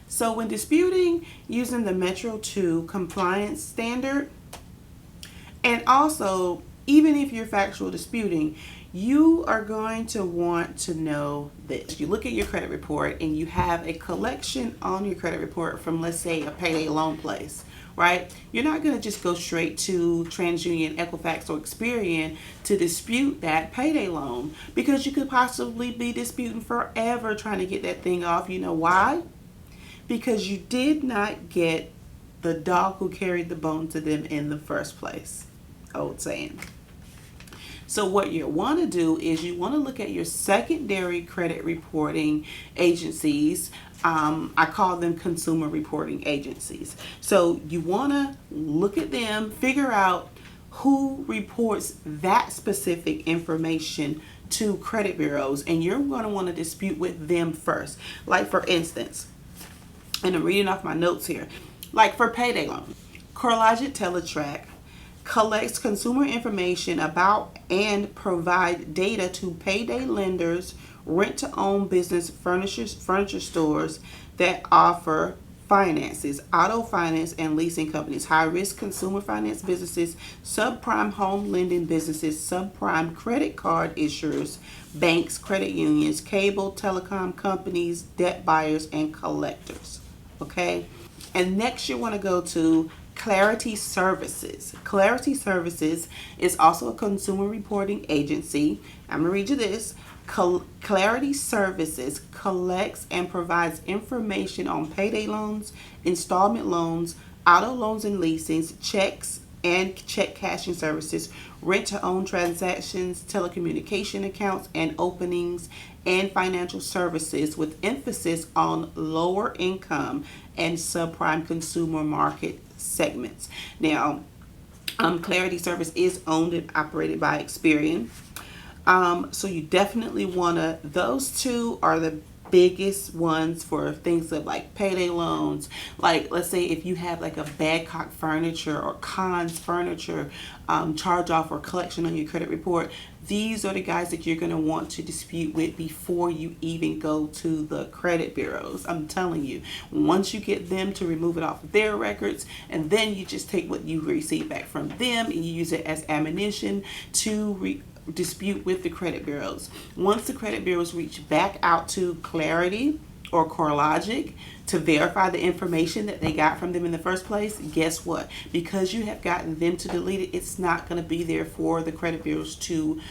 So when disputing using the Metro 2 compliance standard, and also even if you're factual disputing, you are going to want to know this. You look at your credit report and you have a collection on your credit report from, let's say, a payday loan place, right? You're not going to just go straight to Transunion, Equifax, or Experian to dispute that payday loan, because you could possibly be disputing forever trying to get that thing off. You know why? Because you did not get the dog who carried the bone to them in the first place. Old saying. So what you want to do is you want to look at your secondary credit reporting agencies. I call them consumer reporting agencies. So you want to look at them, figure out who reports that specific information to credit bureaus, and you're going to want to dispute with them first. Like for instance, and I'm reading off my notes here, like for payday loan, CoreLogic Teletrack collects consumer information about and provide data to payday lenders, rent-to-own business furniture stores that offer finances, auto finance and leasing companies, high-risk consumer finance businesses, subprime home lending businesses, subprime credit card issuers, banks, credit unions, cable, telecom companies, debt buyers, and collectors. Okay? And next you want to go to Clarity Services. Clarity Services is also a consumer reporting agency. I'm going to read you this. Clarity Services collects and provides information on payday loans, installment loans, auto loans and leasings, checks and check cashing services, rent-to-own transactions, telecommunication accounts and openings, and financial services, with emphasis on lower income and subprime consumer market segments. Now, Clarity Service is owned and operated by Experian. So you definitely want to, those two are the biggest ones for things of like payday loans. Like let's say if you have like a Badcock Furniture or Conn's Furniture charge off or collection on your credit report, these are the guys that you're going to want to dispute with before you even go to the credit bureaus. I'm telling you, once you get them to remove it off of their records, and then you just take what you receive back from them and you use it as ammunition to dispute with the credit bureaus. Once the credit bureaus reach back out to Clarity or CoreLogic to verify the information that they got from them in the first place, guess what? Because you have gotten them to delete it, it's not going to be there for the credit bureaus to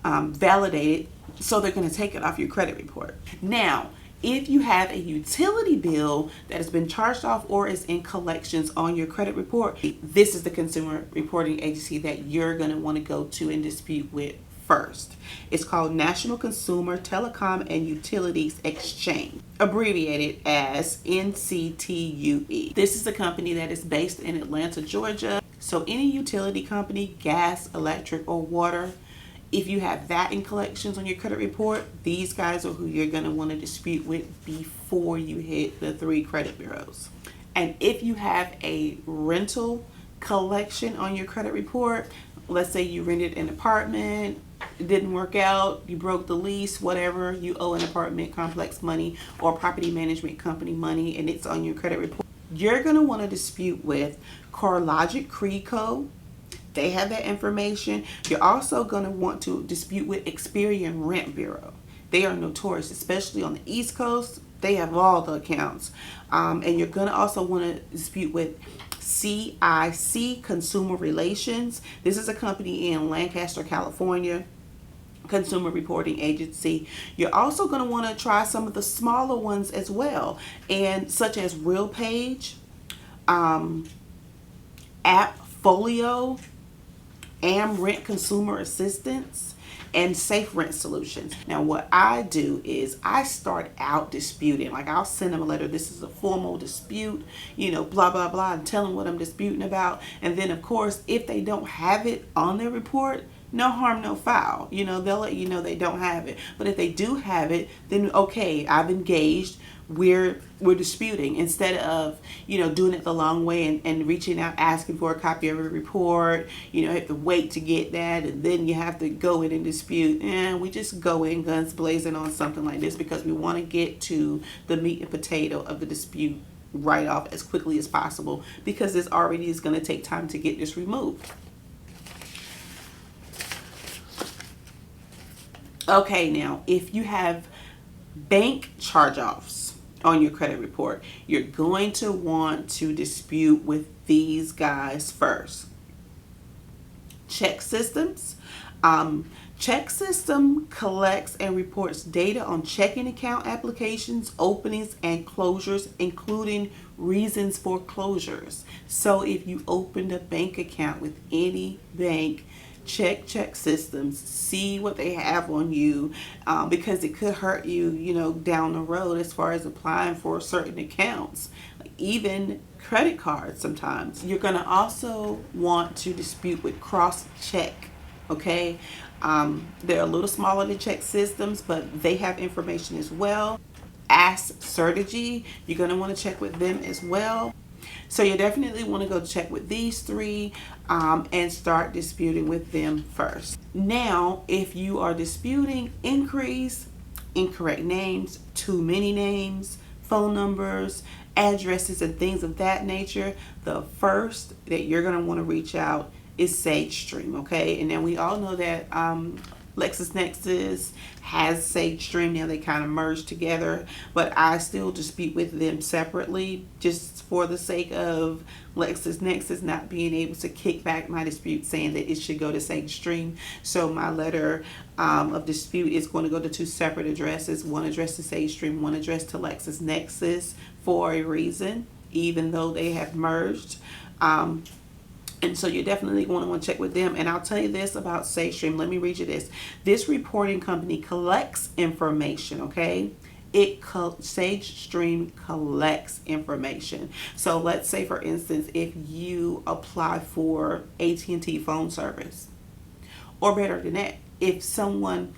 validate it, so they're going to take it off your credit report. Now, if you have a utility bill that has been charged off or is in collections on your credit report, this is the consumer reporting agency that you're going to want to go to and dispute with first. It's called National Consumer Telecom and Utilities Exchange, abbreviated as NCTUE. This is a company that is based in Atlanta, Georgia. So any utility company, gas, electric, or water, if you have that in collections on your credit report, these guys are who you're going to want to dispute with before you hit the 3 credit bureaus. And if you have a rental collection on your credit report, let's say you rented an apartment, it didn't work out, you broke the lease, whatever, you owe an apartment complex money or property management company money, and it's on your credit report, you're going to want to dispute with CoreLogic CRECO. They have that information. You're also going to want to dispute with Experian Rent Bureau. They are notorious, especially on the East Coast. They have all the accounts. And you're going to also want to dispute with CIC Consumer Relations. This is a company in Lancaster, California, consumer reporting agency. You're also going to want to try some of the smaller ones as well, and such as RealPage, AppFolio, Rent Consumer Assistance, and Safe Rent Solutions. Now what I do is I start out disputing, like I'll send them a letter, this is a formal dispute, you know, blah blah blah, and tell them what I'm disputing about. And then of course, if they don't have it on their report, no harm, no foul. You know, they'll let you know they don't have it. But if they do have it, then okay, I've engaged we're disputing, instead of, doing it the long way and reaching out asking for a copy of a report. You have to wait to get that, and then you have to go in and dispute. And we just go in guns blazing on something like this because we want to get to the meat and potato of the dispute right off as quickly as possible, because this already is going to take time to get this removed. Okay, now if you have bank charge-offs on your credit report, you're going to want to dispute with these guys first. Check systems. Check system collects and reports data on checking account applications, openings, and closures, including reasons for closures. So if you opened a bank account with any bank, check systems, see what they have on you, because it could hurt you, down the road as far as applying for certain accounts, like even credit cards sometimes. You're going to also want to dispute with cross-check, okay? They're a little smaller than check systems, but they have information as well. Ask Certegy, you're going to want to check with them as well. So you definitely want to go check with these three and start disputing with them first. Now, if you are disputing inquiries, incorrect names, too many names, phone numbers, addresses, and things of that nature, the first that you're going to want to reach out is SageStream, okay? And then we all know that LexisNexis has SageStream. Now they kind of merged together, but I still dispute with them separately, just for the sake of LexisNexis not being able to kick back my dispute saying that it should go to SageStream. So my letter of dispute is going to go to two separate addresses, one address to SageStream, one address to LexisNexis, for a reason, even though they have merged. And so you're definitely going to want to check with them. And I'll tell you this about SageStream. Let me read you this. This reporting company collects information, okay? SageStream collects information. So let's say, for instance, if you apply for AT&T phone service, or better than that, if someone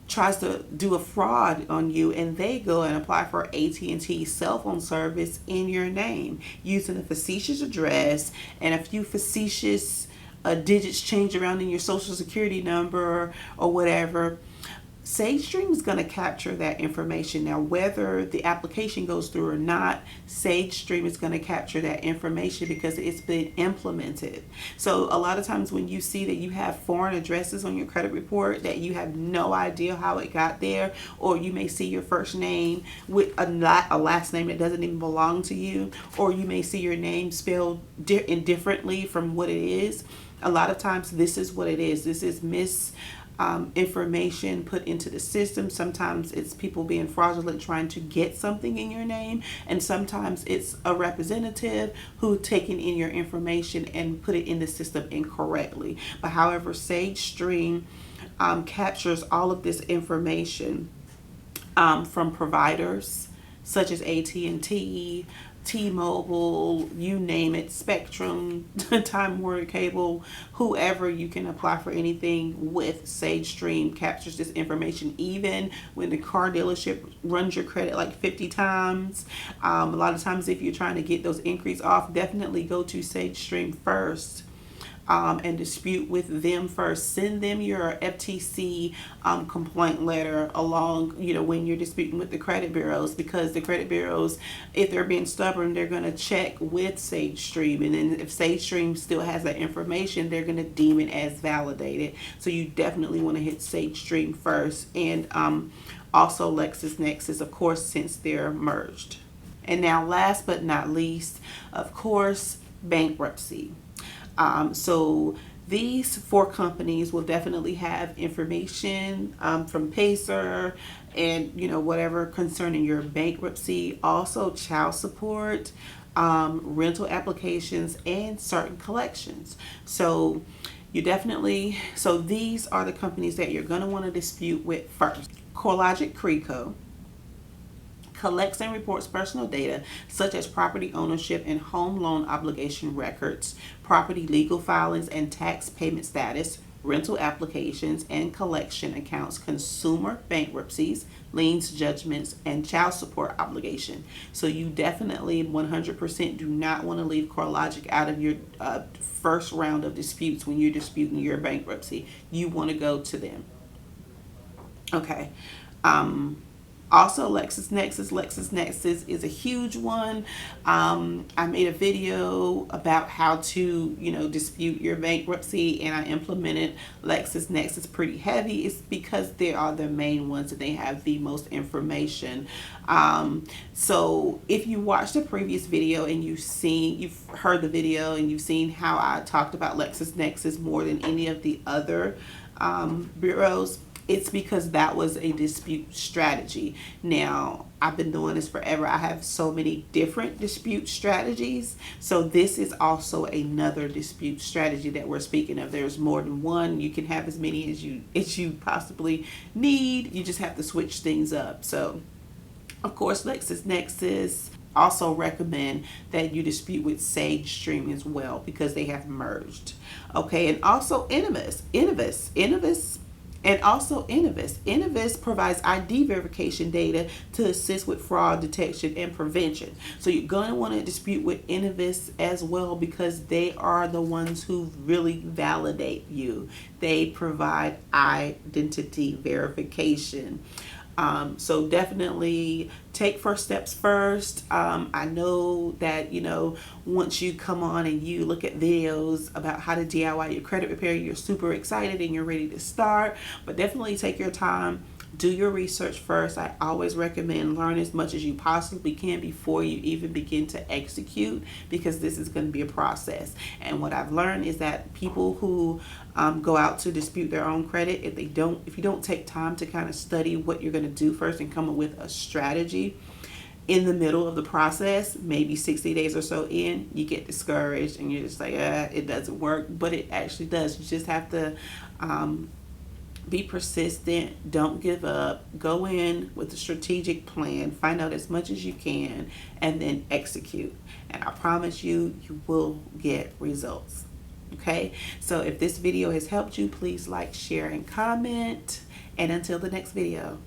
tries to do a fraud on you and they go and apply for AT&T cell phone service in your name using a facetious address and a few facetious digits changed around in your social security number or whatever, SageStream is going to capture that information. Now, whether the application goes through or not, SageStream is going to capture that information because it's been implemented. So a lot of times when you see that you have foreign addresses on your credit report that you have no idea how it got there, or you may see your first name with a last name that doesn't even belong to you, or you may see your name spelled indifferently from what it is, a lot of times this is what it is. This is information put into the system. Sometimes it's people being fraudulent trying to get something in your name, and sometimes it's a representative who taken in your information and put it in the system incorrectly. But however, SageStream captures all of this information from providers such as AT&T, T-Mobile, you name it, Spectrum, Time Warner Cable, whoever you can apply for anything with. SageStream captures this information even when the car dealership runs your credit like 50 times. A lot of times if you're trying to get those inquiries off, definitely go to SageStream first. And dispute with them first. Send them your FTC complaint letter along, when you're disputing with the credit bureaus, because the credit bureaus, if they're being stubborn, they're going to check with SageStream. And then if SageStream still has that information, they're going to deem it as validated. So you definitely want to hit SageStream first. And also LexisNexis, of course, since they're merged. And now last but not least, of course, Bankruptcy. So these four companies will definitely have information from Pacer and, whatever concerning your bankruptcy, also child support, rental applications, and certain collections. So these are the companies that you're going to want to dispute with first. CoreLogic collects and reports personal data such as property ownership and home loan obligation records, property legal filings, and tax payment status, rental applications and collection accounts, consumer bankruptcies, liens, judgments, and child support obligation. So you definitely 100% do not want to leave CoreLogic out of your first round of disputes when you're disputing your bankruptcy. You want to go to them. Okay. Also, LexisNexis. LexisNexis is a huge one. I made a video about how to, dispute your bankruptcy, and I implemented LexisNexis pretty heavy. It's because they are the main ones and they have the most information. So if you watched the previous video and you've heard the video and you've seen how I talked about LexisNexis more than any of the other bureaus, it's because that was a dispute strategy. Now, I've been doing this forever. I have so many different dispute strategies. So this is also another dispute strategy that we're speaking of. There's more than one. You can have as many as you possibly need. You just have to switch things up. So, of course, LexisNexis. Also recommend that you dispute with SageStream as well because they have merged. Okay, and also Innovis. Innovis provides ID verification data to assist with fraud detection and prevention. So you're going to want to dispute with Innovis as well because they are the ones who really validate you. They provide identity verification. So definitely take first steps first. I know that, once you come on and you look at videos about how to DIY your credit repair, you're super excited and you're ready to start, but definitely take your time. Do your research first. I always recommend learn as much as you possibly can before you even begin to execute, because this is going to be a process. And what I've learned is that people who go out to dispute their own credit, if you don't take time to kind of study what you're going to do first and come up with a strategy in the middle of the process, maybe 60 days or so in, you get discouraged and you're just like, it doesn't work. But it actually does. You just have to be persistent. Don't give up. Go in with a strategic plan. Find out as much as you can and then execute. And I promise you, you will get results. Okay? So if this video has helped you, please like, share, and comment. And until the next video.